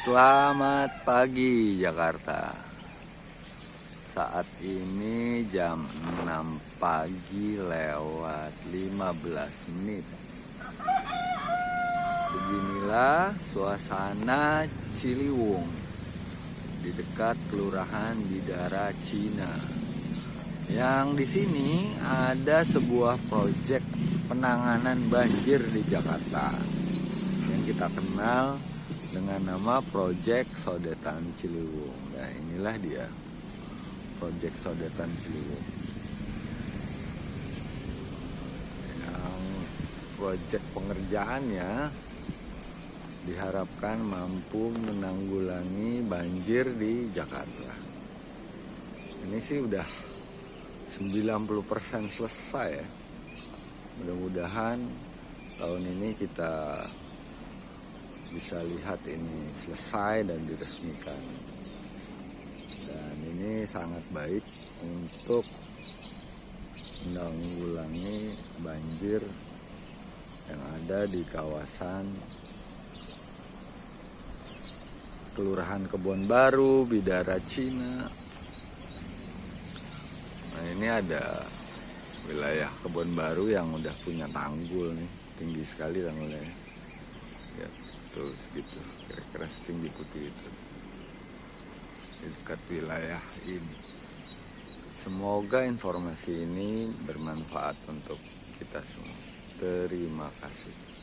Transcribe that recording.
Selamat pagi Jakarta. Saat ini jam 6 pagi lewat 15 menit. Beginilah suasana Ciliwung di dekat Kelurahan Bidara Cina. Yang di sini ada sebuah proyek penanganan banjir di Jakarta yang kita kenal dengan nama Proyek Sodetan Ciliwung. Nah, inilah dia, Proyek Sodetan Ciliwung. Yang proyek pengerjaannya diharapkan mampu menanggulangi banjir di Jakarta. Ini sih udah 90% selesai ya. Mudah-mudahan tahun ini kita bisa lihat ini selesai dan diresmikan. Dan ini sangat baik untuk menanggulangi banjir yang ada di kawasan Kelurahan Kebon Baru, Bidara Cina. Nah, ini ada wilayah Kebon Baru yang udah punya tanggul nih, tinggi sekali tanggulnya. Ya, tuh segitu, kira-kira setinggi putih itu di dekat wilayah ini. Semoga informasi ini bermanfaat untuk kita semua. Terima kasih.